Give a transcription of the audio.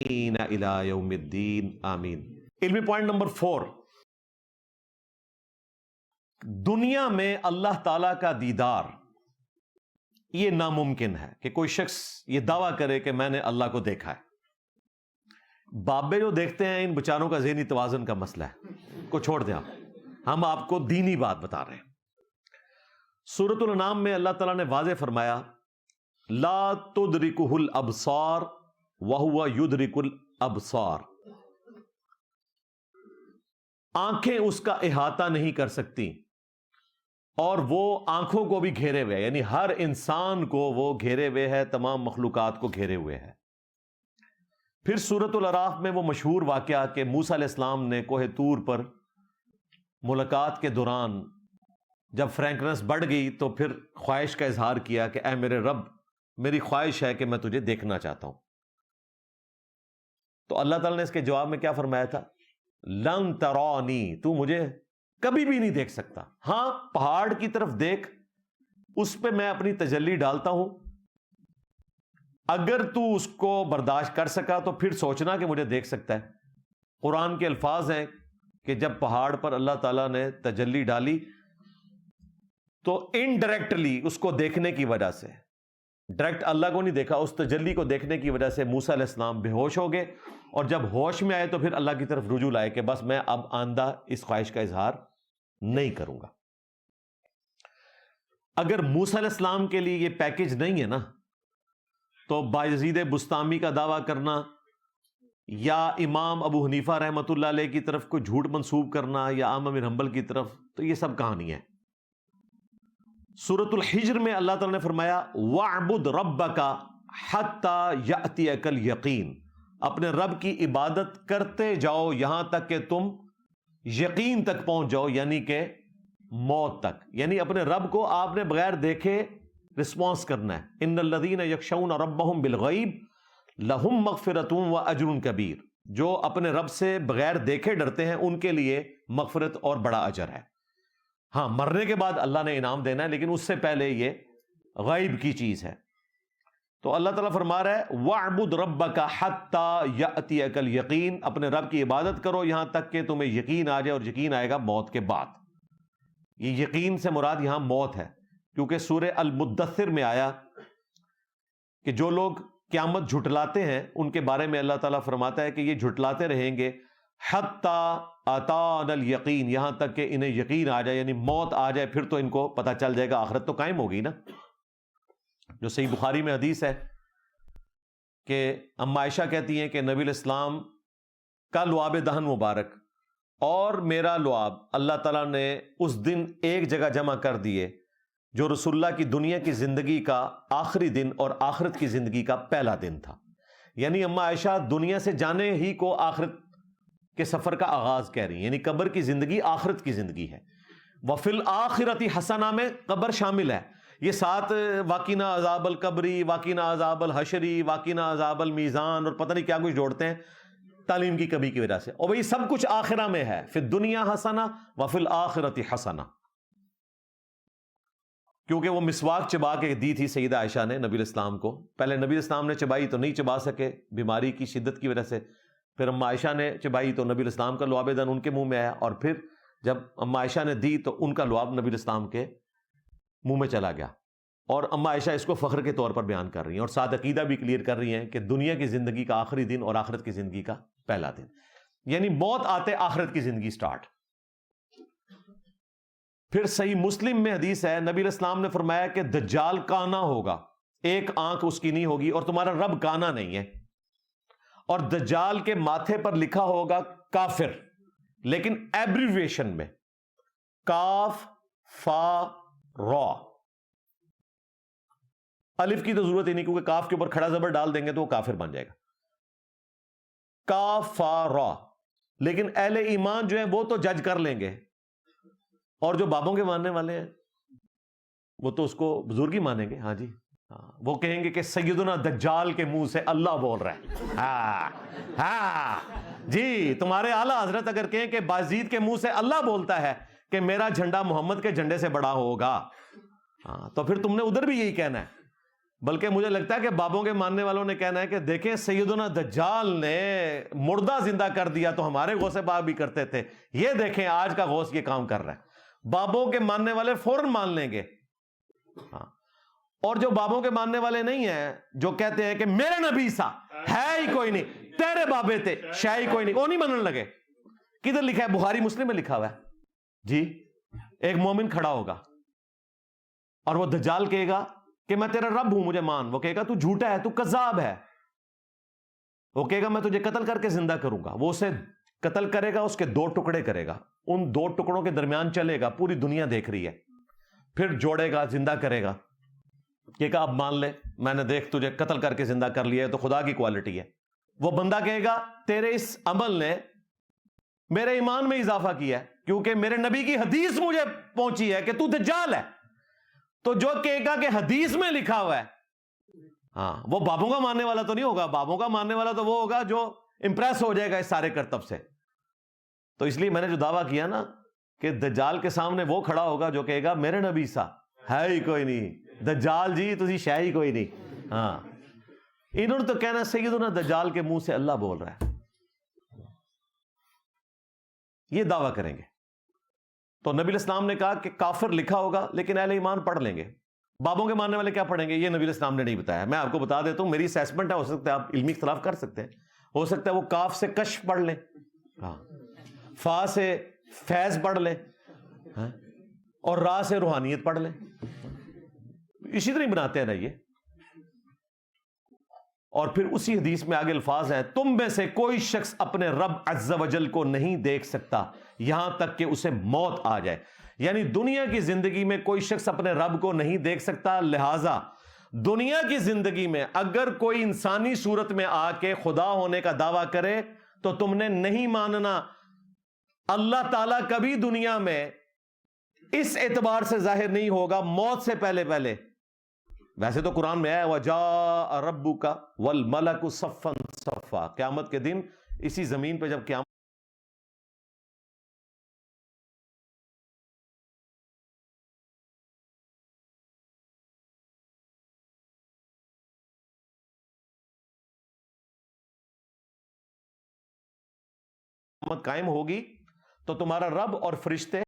इला यौमिद्दीन आमीन। इल्मी point number 4, दुनिया में अल्लाह ताला का दीदार ये नामुमकिन है कि कोई शख्स ये दावा करे कि मैंने अल्लाह को देखा है। बाबे जो देखते हैं इन बेचारों का ज़हनी तवाज़ुन का मसला है, को छोड़ दें आप, हम आपको दीनी बात बता रहे हैं। सूरतुल अनाम में अल्लाह ताला ने वाज़े फरमाया, ला तुदरिकुहुल अबसार वहुवा युदरिकुल अबसार, आंखें उसका इहाता नहीं कर सकती और वो आंखों को भी घेरे हुए है, यानी हर इंसान को वो घेरे हुए है, तमाम मखलूकात को घेरे हुए है। फिर सूरतुल अराफ में वो मशहूर वाक़या कि मूसा अलैहिस्सलाम ने कोहे तूर पर मुलाकात के दौरान जब फ्रैंकनेस बढ़ गई तो फिर ख्वाहिश का इजहार किया कि ऐ मेरे रब, मेरी ख्वाहिश है कि मैं तुझे देखना चाहता हूं। तो अल्लाह ताला ने इसके जवाब में क्या फरमाया था, लन तरानी, तू मुझे कभी भी नहीं देख सकता। हां, पहाड़ की तरफ देख, उस पे मैं अपनी तजल्ली डालता हूं, अगर तू उसको बर्दाश्त कर सका तो फिर सोचना कि मुझे देख सकता है। कुरान के अल्फाज हैं कि जब पहाड़ पर अल्लाह ताला ने तजल्ली डाली तो इनडायरेक्टली उसको देखने की वजह से, डायरेक्ट अल्लाह को नहीं देखा, उस तजल्ली को देखने की वजह से मूसा अलैहिस्सलाम बेहोश हो गए और जब होश में आए तो फिर अल्लाह की तरफ रुजू लाए कि बस मैं अब आंदा इस ख्वाहिश का इजहार नहीं करूंगा। अगर मूसा अलैहिस्सलाम के लिए ये पैकेज नहीं है ना, तो बायजीद बुस्तामी का दावा करना या इमाम अबू हनीफा रहमतुल्लाह अलैह की तरफ कोई झूठ मंसूब करना या आमम बिन हंबल की तरफ, तो ये सब कहानी है। सूरतुल हिज्र में अल्लाह ताला ने फरमाया, वअबुद रब्बका हत्ता यातियकल यकीन, अपने रब की इबादत करते जाओ यहां तक कि तुम यकीन तक पहुंच जाओ, यानी कि मौत तक। यानी अपने रब को आपने बगैर देखे रिस्पॉन्स करना है। इन्नल्लज़ीना यख्शौना रब्बहुम बिलगैब लहुम मगफिरतुम व अजरुन कबीर, जो अपने रब से बगैर देखे डरते हैं उनके लिए मगफिरत और बड़ा अजर है। हाँ, मरने के बाद अल्लाह ने इनाम देना है, लेकिन उससे पहले ये गैब की चीज है। तो अल्लाह ताला फरमा रहा है, वअबुद रब्बका हत्ता यातियकल यकीन, अपने रब की इबादत करो यहां तक कि तुम्हें यकीन आ जाए, और यकीन आएगा मौत के बाद। ये यकीन से मुराद यहां मौत है, क्योंकि सूरह अल मुद्दस्सिर में आया कि जो लोग क़यामत झुटलाते हैं उनके बारे में अल्लाह ताला फरमाता है कि ये झुटलाते रहेंगे हत्ता अतानल यकीन, यहां तक कि इन्हें यकीन आ जाए, यानी मौत आ जाए, फिर तो इनको पता चल जाएगा आखिरत तो कायम होगी ना। जो सही बुखारी में हदीस है कि अम्मा आयशा कहती हैं कि नबी इस्लाम का लुआब दहन मुबारक और मेरा लुआब अल्लाह ताला ने उस दिन एक जगह जमा कर दिए, जो रसूलुल्लाह की दुनिया की जिंदगी का आखिरी दिन और आखिरत की जिंदगी का पहला दिन था। यानी अम्मा आयशा दुनिया से जाने ही को आखिरत के सफर का आगाज कह रही है, यानी कब्र की जिंदगी आखिरत की जिंदगी है। वफिल आखिरती हसना में कब्र शामिल है। ये 7 वाकिना अजाबल कब्री, वाकिना अजाबल हशरी, वाकिना अजाबल मीजान और पता नहीं क्या कुछ जोड़ते हैं तालीम की कमी की वजह से, और भाई सब कुछ आखिरा में है। फिर दुनिया हसना वफिल आखिरती हसना, क्योंकि वो मिसवाक चबा के दी थी सईदा आयशा ने नबी इस्लाम को। पहले नबी इस्लाम ने चबाई तो नहीं चबा सके बीमारी की शिद्दत की वजह से, फिर अम्मा आयशा ने चबाई तो नबी इस्लाम का लुआब दहन उनके मुंह में आया, और फिर जब अम्मा आयशा ने दी तो उनका लुआब नबी इस्लाम के मुंह में चला गया। और अम्मा आयशा इसको फख्र के तौर पर बयान कर रही हैं और साथ अकीदा भी क्लियर कर रही हैं कि दुनिया की जिंदगी का आखिरी दिन और आखिरत की जिंदगी का पहला दिन, यानी मौत आते आखिरत की जिंदगी स्टार्ट। फिर सही मुस्लिम में हदीस है, नबी इस्लाम ने फरमाया कि दज्जाल काना होगा, एक आंख उसकी नहीं होगी, और तुम्हारा रब काना नहीं है, और दज्जाल के माथे पर लिखा होगा काफिर, लेकिन एब्रिविएशन में काफ फा रॉ, अलिफ की तो जरूरत ही नहीं, क्योंकि काफ के ऊपर खड़ा जबर डाल देंगे तो वो काफिर बन जाएगा, काफ फा रॉ। लेकिन अहले ईमान जो है वो तो जज कर लेंगे, और जो बाबों के मानने वाले हैं वो तो उसको बुजुर्ग ही मानेंगे। हाँ जी, हाँ, वो कहेंगे कि सैयदुना दज्जाल के मुंह से अल्लाह बोल रहा है। हाँ हाँ जी, तुम्हारे आला हजरत अगर कहें कि बाजीद के मुंह से अल्लाह बोलता है कि मेरा झंडा मोहम्मद के झंडे से बड़ा होगा, हाँ, तो फिर तुमने उधर भी यही कहना है। بلکہ مجھے لگتا ہے کہ بابوں کے ماننے والوں نے کہنا ہے کہ دیکھیں سیدنا دجال نے مردہ زندہ کر دیا تو ہمارے غوث پاک بھی کرتے تھے، یہ دیکھیں آج کا غوث یہ کام کر رہا ہے۔ بابوں کے ماننے والے فوراً مان لیں گے، ہاں۔ اور جو بابوں کے ماننے والے نہیں ہیں، جو کہتے ہیں کہ میرے نبی سا ہے ہی کوئی نہیں، تیرے بابے تھے شے ہی کوئی نہیں، وہ نہیں ماننے لگے۔ کدھر لکھا ہے؟ بخاری مسلم میں لکھا ہوا ہے جی۔ ایک مومن کھڑا ہوگا اور وہ دجال کہے گا کہ میں تیرا رب ہوں، مجھے مان۔ وہ کہے گا تو جھوٹا ہے، تو کذاب ہے۔ وہ کہے گا میں تجھے قتل کر کے زندہ کروں گا۔ وہ اسے قتل کرے گا، اس کے 2 ٹکڑے کرے گا، ان 2 ٹکڑوں کے درمیان چلے گا، پوری دنیا دیکھ رہی ہے، پھر جوڑے گا، زندہ کرے گا، کہ اب مان لے میں نے دیکھ تجھے قتل کر کے زندہ کر لیا ہے، تو خدا کی کوالٹی ہے۔ وہ بندہ کہے گا تیرے اس عمل نے میرے ایمان میں اضافہ کیا ہے، کیونکہ میرے نبی کی حدیث مجھے پہنچی ہے کہ تو دجال ہے۔ تو جو کہے گا کہ حدیث میں لکھا ہوا ہے، ہاں، وہ بابوں کا ماننے والا تو نہیں ہوگا۔ بابوں کا ماننے والا تو وہ ہوگا جو امپریس ہو جائے گا اس سارے کرتب سے۔ تو اس لیے میں نے جو دعویٰ کیا نا کہ دجال کے سامنے وہ کھڑا ہوگا جو کہے گا میرے نبی سا ہے ہی کوئی نہیں، دجال جی تسی شے ہی کوئی نہیں، ہاں۔ انہوں نے تو کہنا سیدنا دجال کے منہ سے اللہ بول رہا ہے، یہ دعویٰ کریں گے۔ تو نبی الاسلام نے کہا کہ کافر لکھا ہوگا لیکن اہل ایمان پڑھ لیں گے۔ بابوں کے ماننے والے کیا پڑھیں گے؟ یہ نبی الاسلام نے نہیں بتایا۔ میں آپ کو بتا دیتا ہوں، میری اسیسمنٹ ہے، ہو سکتا ہے آپ علمی اختلاف کر سکتے ہیں، ہو سکتا ہے وہ کاف سے کشف پڑھ لیں، ہاں، فا سے فیض پڑھ لیں، ہاں، اور را سے روحانیت پڑھ لیں، اسی طرح بناتے ہیں نا یہ۔ اور پھر اسی حدیث میں آگے الفاظ ہیں تم میں سے کوئی شخص اپنے رب عز و جل کو نہیں دیکھ سکتا یہاں تک کہ اسے موت آ جائے، یعنی دنیا کی زندگی میں کوئی شخص اپنے رب کو نہیں دیکھ سکتا۔ لہٰذا دنیا کی زندگی میں اگر کوئی انسانی صورت میں آ کے خدا ہونے کا دعویٰ کرے تو تم نے نہیں ماننا۔ اللہ تعالیٰ کبھی دنیا میں اس اعتبار سے ظاہر نہیں ہوگا موت سے پہلے پہلے۔ ویسے تو قرآن میں ہے وَجَاءَ رَبُّكَ وَالْمَلَكُ صَفًّا صَفًّا، قیامت کے دن اسی زمین پہ جب قیامت قائم ہوگی تو تمہارا رب اور فرشتے